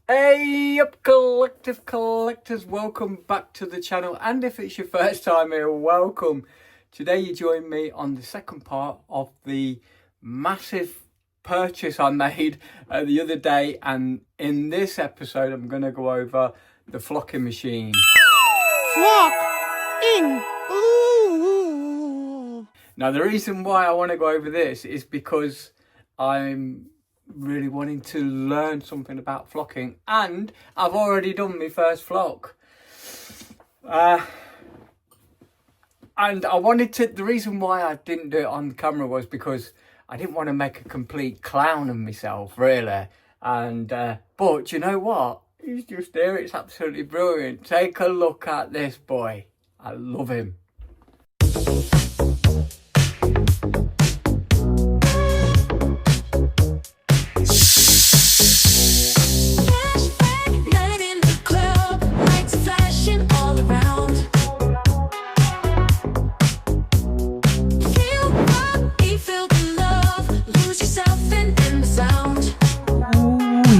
Hey up collectors, welcome back to the channel, and if it's your first time here, welcome. Today you join me on the second part of the massive purchase I made the other day, and in this episode I'm going to go over the flocking machine. Flocking! Ooh. Now the reason why I want to go over this is because I'm really wanting to learn something about flocking, and I've already done my first flock. And I wanted to, the reason why I didn't do it on camera was because I didn't want to make a complete clown of myself, really. And but you know what? He's just there. It's absolutely brilliant. Take a look at this boy. I love him.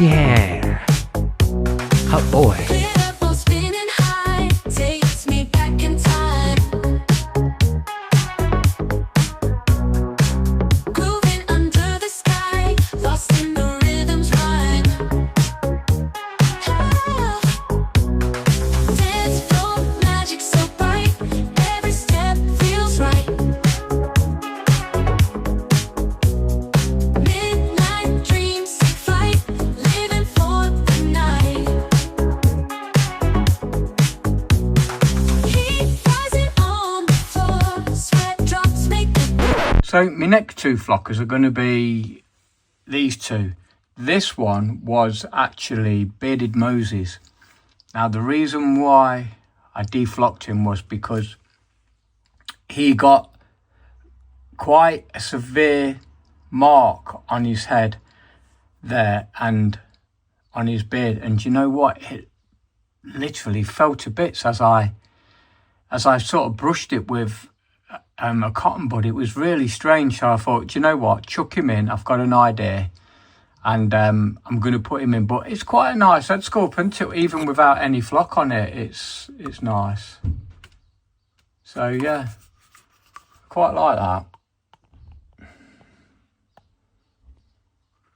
Yeah. Hot boy. So my next two flockers are going to be these two. This one was actually bearded Moses. Now the reason why I deflocked him was because he got quite a severe mark on his head there and on his beard, and you know what, it literally fell to bits as I sort of brushed it with a cotton bud. It was really strange, so I thought, do you know what, chuck him in. I've got an idea, and I'm going to put him in. But it's quite a nice head sculpt, isn't it? Even without any flock on it, it's nice. So yeah, quite like that.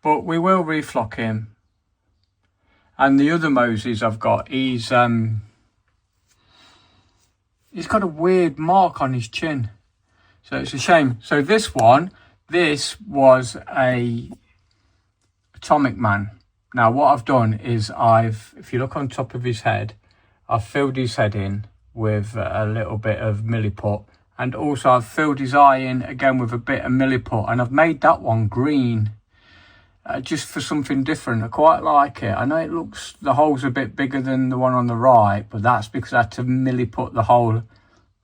But we will reflock him. And the other Moses I've got, he's got a weird mark on his chin. So it's a shame. So this was a Atomic Man. Now what I've done is if you look on top of his head, I've filled his head in with a little bit of milliput, and also I've filled his eye in again with a bit of milliput, and I've made that one green. Just for something different. I quite like it. I know it looks, the hole's a bit bigger than the one on the right, but that's because I had to milliput the hole,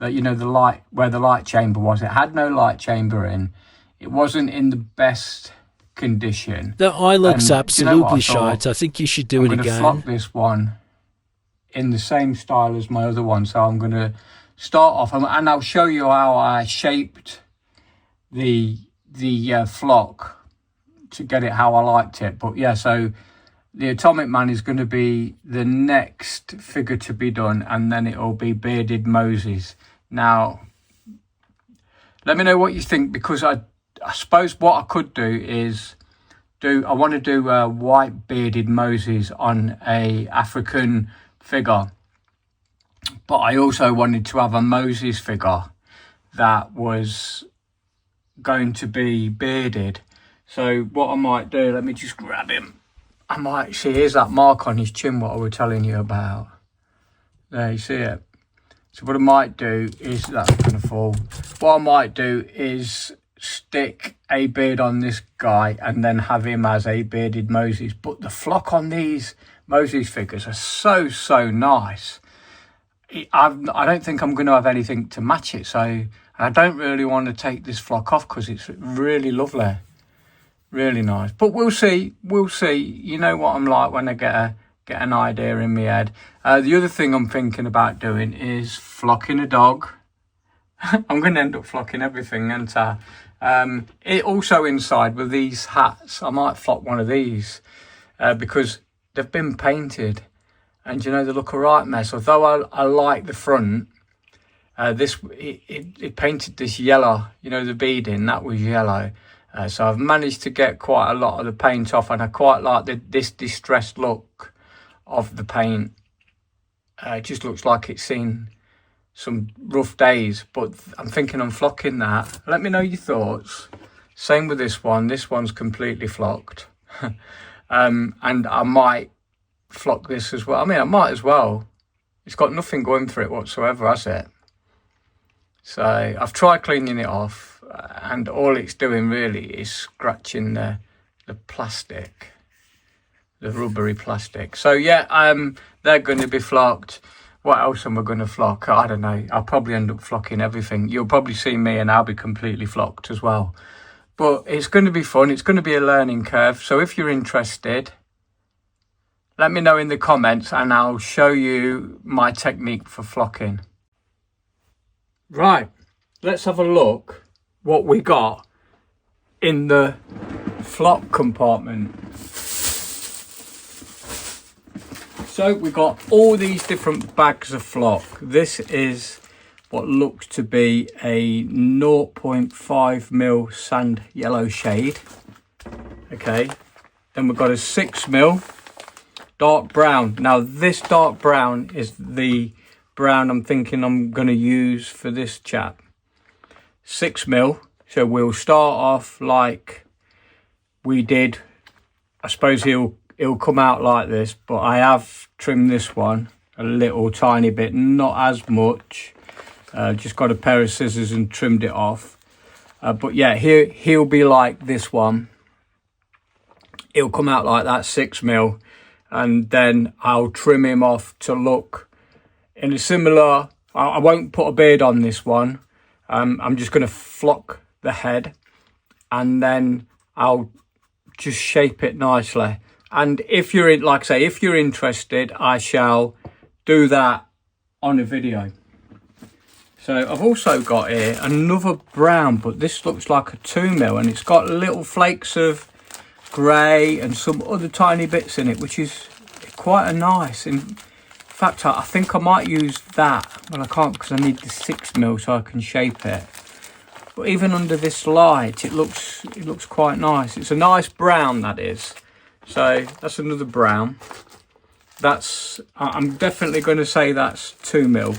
that, you know, the light, where the light chamber was. It had no light chamber in. It wasn't in the best condition. The eye looks absolutely shite. I think you should do it again. I'm going to flock this one in the same style as my other one. So I'm going to start off, and I'll show you how I shaped the flock to get it how I liked it. But yeah, so the Atomic Man is going to be the next figure to be done, and then it'll be bearded Moses. Now let me know what you think, because I suppose what I could do is I want to do a white bearded Moses on a African figure, but I also wanted to have a Moses figure that was going to be bearded. So what I might do, let me just grab him. I might see, here's that mark on his chin, what I was telling you about. There, you see it? So what I might do is, that's going to fall. What I might do is stick a beard on this guy and then have him as a bearded Moses. But the flock on these Moses figures are so nice. I don't think I'm going to have anything to match it. So I don't really want to take this flock off because it's really lovely. Really nice. But we'll see. You know what I'm like when I get an idea in my head. The other thing I'm thinking about doing is flocking a dog. I'm going to end up flocking everything, aren't I? It also inside with these hats, I might flock one of these because they've been painted, and you know, they look a right mess. Although I like the front, it painted this yellow, you know, the beading, that was yellow. So I've managed to get quite a lot of the paint off, and I quite like this distressed look of the paint. It just looks like it's seen some rough days, but I'm thinking I'm flocking that. Let me know your thoughts. Same with this one. This one's completely flocked. And I might flock this as well. I mean, I might as well. It's got nothing going for it whatsoever, has it? So I've tried cleaning it off, and all it's doing really is scratching the plastic, the rubbery plastic. So yeah, they're going to be flocked. What else am I going to flock? I don't know. I'll probably end up flocking everything. You'll probably see me and I'll be completely flocked as well. But it's going to be fun. It's going to be a learning curve. So if you're interested, let me know in the comments and I'll show you my technique for flocking. Right, let's have a look what we got in the flock compartment. So we got all these different bags of flock. This is what looks to be a 0.5mm sand yellow shade. Okay, then we've got a 6mm dark brown. Now this dark brown is the brown I'm thinking I'm going to use for this chap. 6mm. So we'll start off like we did. I suppose he'll come out like this, but I have trimmed this one a little tiny bit, not as much. Just got a pair of scissors and trimmed it off. But yeah, he'll be like this one. He'll come out like that, 6mm, and then I'll trim him off to look in a similar. I won't put a beard on this one. I'm just going to flock the head, and then I'll just shape it nicely. And if you're in, like I say, if you're interested, I shall do that on a video. So I've also got here another brown, but this looks like a 2mm, and it's got little flakes of grey and some other tiny bits in it, which is quite a nice. In fact, I think I might use that. Well, I can't because I need the 6mm so I can shape it. But even under this light, it looks quite nice. It's a nice brown, that is. So that's another brown. That's, I'm definitely going to say that's 2mm.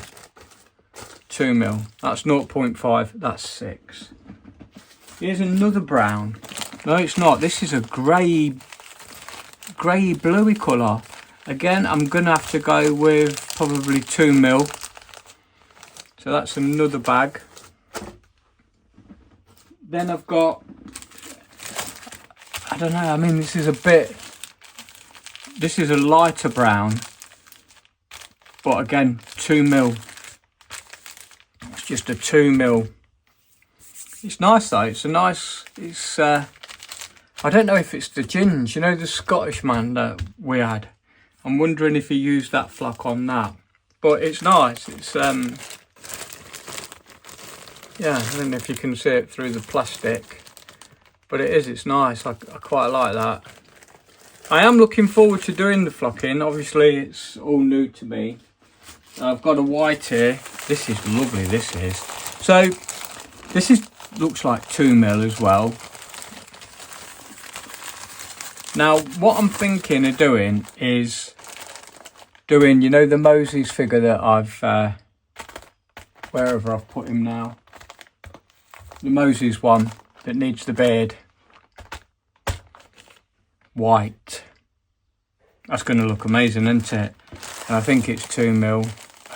2mm. That's 0.5. That's 6. Here's another brown. No, it's not. This is a grey bluey colour. Again, I'm going to have to go with probably 2mm. So that's another bag. Then I've got, I don't know, I mean, this is a lighter brown, but again, 2mm. It's just a 2mm. It's nice though, it's a nice, I don't know if it's the Ginge, you know, the Scottish man that we had. I'm wondering if he used that flock on that, but it's nice. It's, yeah, I don't know if you can see it through the plastic, but it's nice. I quite like that. I am looking forward to doing the flocking. Obviously, it's all new to me. I've got a white here. This is lovely, this is. So, this looks like 2mm as well. Now, what I'm thinking of doing is doing, you know, the Moses figure that I've, wherever I've put him now. The Moses one that needs the beard. White. That's going to look amazing, isn't it? And I think it's 2mm.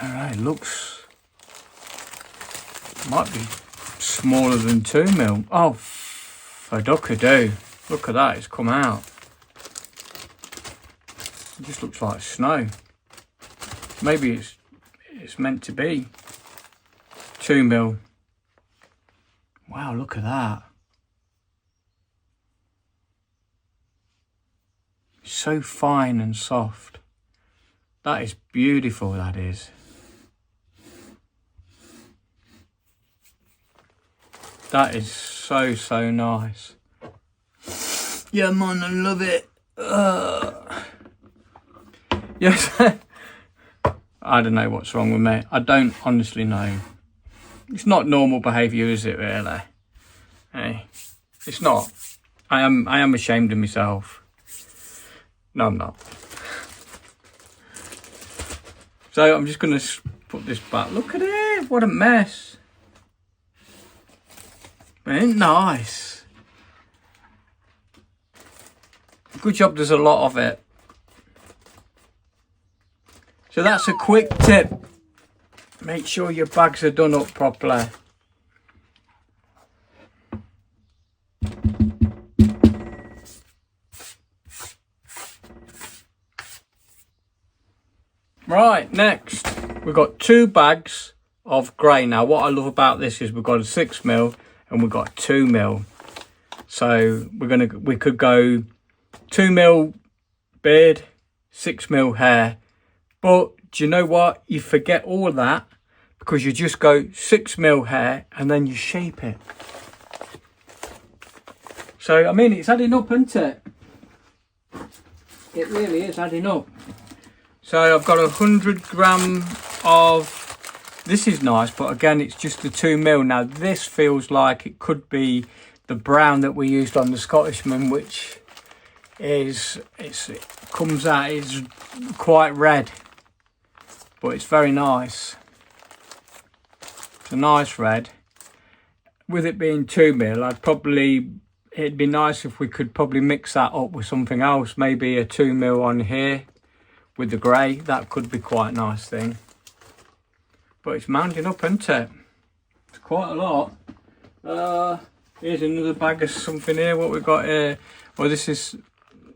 I don't know, it looks, might be smaller than 2mm. Oh, for duck-a-doo. Look at that, it's come out. It just looks like snow. Maybe it's meant to be 2mm. Wow, look at that. So fine and soft. That is beautiful, that is. That is so, so nice. Yeah, man, I love it. Yes. I don't know what's wrong with me. I don't honestly know. It's not normal behaviour, is it, really? Hey, it's not. I am ashamed of myself. No, I'm not. So I'm just going to put this back. Look at it. What a mess. Ain't nice. Good job there's a lot of it. So that's a quick tip. Make sure your bags are done up properly. Right, next we've got 2 bags of grey. Now what I love about this is we've got a 6mm and we've got 2mm. So we could go 2mm beard, 6mm hair. But do you know what? You forget all of that because you just go 6mm hair and then you shape it. So, I mean, it's adding up, isn't it? It really is adding up. So I've got 100 gram of, this is nice, but again, it's just the 2mm. Now this feels like it could be the brown that we used on the Scottishman, which is, it comes out, it's quite red. But it's very nice. It's a nice red. With it being 2mm, it'd be nice if we could probably mix that up with something else. Maybe a 2mm on here with the grey. That could be quite a nice thing. But it's mounting up, isn't it? It's quite a lot. Here's another bag of something here. What we've got here. Well, this is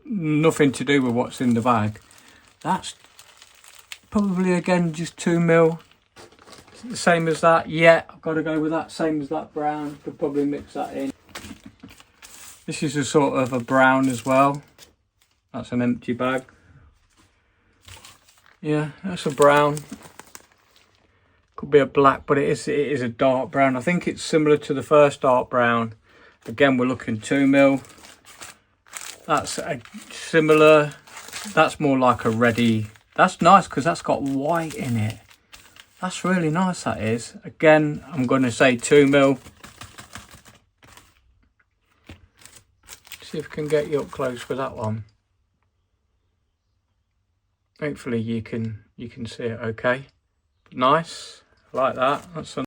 nothing to do with what's in the bag. That's probably again just 2mm. The same as that. Yeah, I've got to go with that. Same as that brown. Could probably mix that in. This is a sort of a brown as well. That's an empty bag. Yeah, that's a brown. Could be a black, but it is a dark brown. I think it's similar to the first dark brown. Again, we're looking 2mm. That's a similar. That's more like a reddy. That's nice because that's got white in it. That's really nice, that is. Again, I'm going to say 2mm. See if I can get you up close with that one. Hopefully you can see it okay. Nice, like that. That's a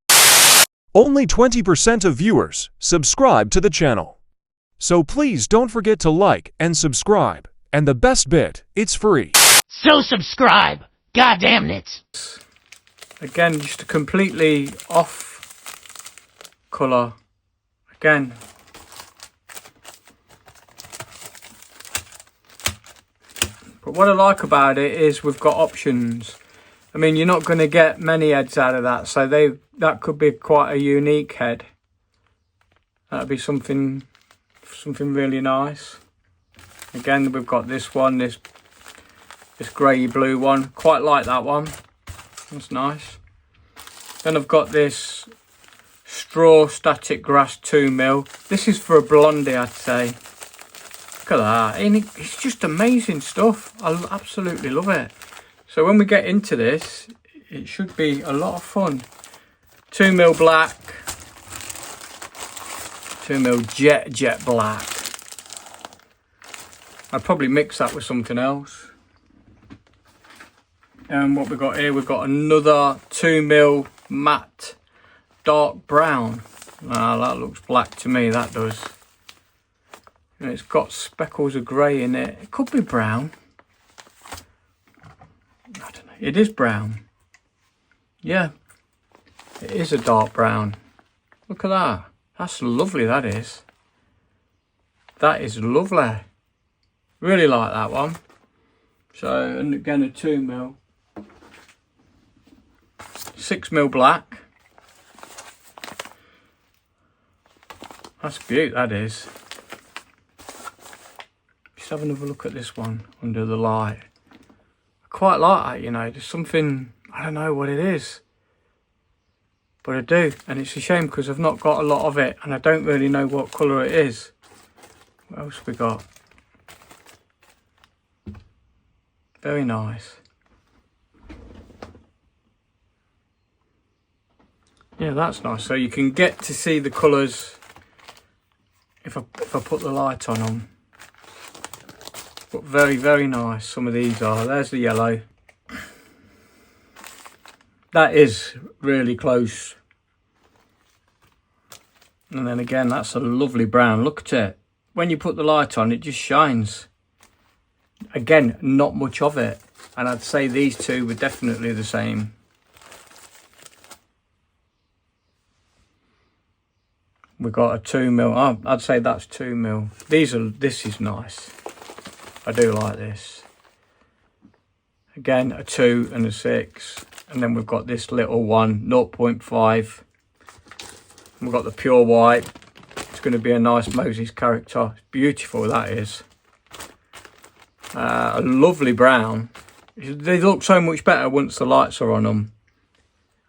Only 20% of viewers subscribe to the channel. So please don't forget to like and subscribe. And the best bit, it's free. So subscribe. Goddamn it. again, just a completely off colour. Again, but what I like about it is we've got options. I mean, you're not going to get many heads out of that, so that could be quite a unique head. That'd be something really nice. Again, we've got this one, this grey blue one. Quite like that one. That's nice. Then I've got this straw static grass 2mm. This is for a blondie, I'd say. Look at that. And it's just amazing stuff. I absolutely love it. So when we get into this, it should be a lot of fun. 2mm black. 2mm jet black. I'd probably mix that with something else. And what we've got here, we've got another 2mm matte dark brown. Ah, that looks black to me, that does. And it's got speckles of grey in it. It could be brown. I don't know. It is brown. Yeah, it is a dark brown. Look at that. That's lovely, that is. That is lovely. Really like that one. So, and again, a 2mm. 6mm black. That's beaut, that is. Just have another look at this one under the light. I quite like that, you know. There's something, I don't know what it is, but I do. And it's a shame because I've not got a lot of it and I don't really know what colour it is. What else we got? Very nice. Yeah, that's nice. So you can get to see the colours if I put the light on them. But very, very nice. Some of these are. There's the yellow. That is really close. And then again, that's a lovely brown. Look at it. When you put the light on, it just shines. Again, not much of it. And I'd say these two were definitely the same. We've got a 2mm. Oh, I'd say that's 2mm. This is nice. I do like this. Again, a 2 and a 6. And then we've got this little one, 0.5. We've got the pure white. It's going to be a nice Moses character. It's beautiful, that is. A lovely brown. They look so much better once the lights are on them.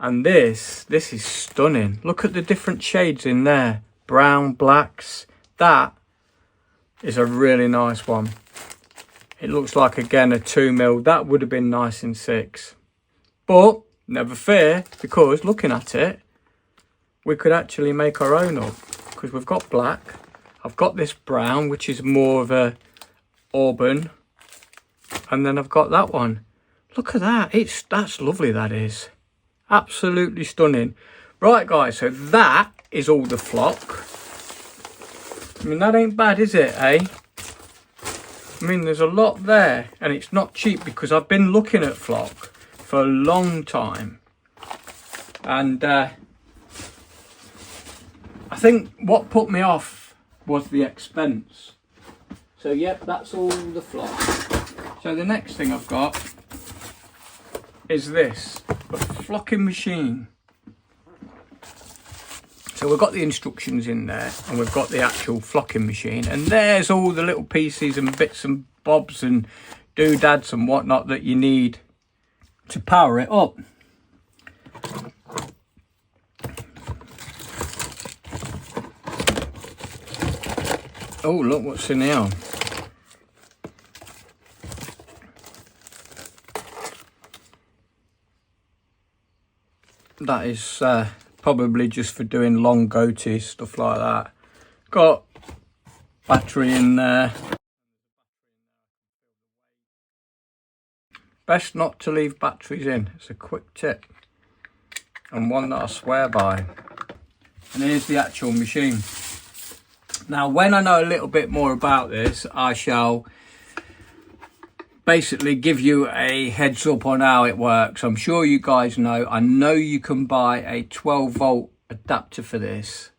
And this is stunning. Look at the different shades in there. Brown, blacks. That is a really nice one. It looks like, again, a 2mm. That would have been nice in 6. But never fear, because looking at it, we could actually make our own up. Because we've got black. I've got this brown, which is more of a auburn. And then I've got that one. Look at that. That's lovely, that is. Absolutely stunning. Right, guys, so that is all the flock. I mean, that ain't bad, is it, eh? I mean, there's a lot there, and it's not cheap because I've been looking at flock for a long time. And I think what put me off was the expense. So, yep, that's all the flock. So the next thing I've got is this, a flocking machine. So we've got the instructions in there, and we've got the actual flocking machine, and there's all the little pieces and bits and bobs and doodads and whatnot that you need to power it up. Oh, look what's in here. That is probably just for doing long goatees, stuff like that. Got battery in there. Best not to leave batteries in. It's a quick tip, and one that I swear by. And here's the actual machine. Now, when I know a little bit more about this, I shall basically give you a heads up on how it works. I'm sure you guys know. I know you can buy a 12-volt adapter for this,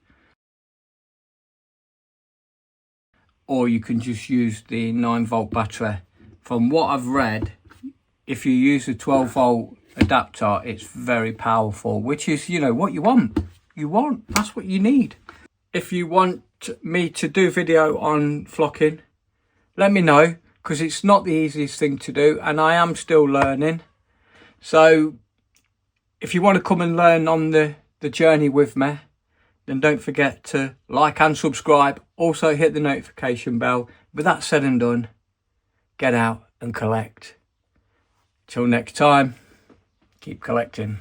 or you can just use the 9-volt battery. From what I've read, if you use a 12-volt adapter, it's very powerful, which is, you know, what you want. That's what you need. If you want me to do video on flocking, let me know, because it's not the easiest thing to do, and I am still learning. So if you want to come and learn on the journey with me, then don't forget to like and subscribe. Also hit the notification bell. With that said and done, get out and collect. Till next time, keep collecting.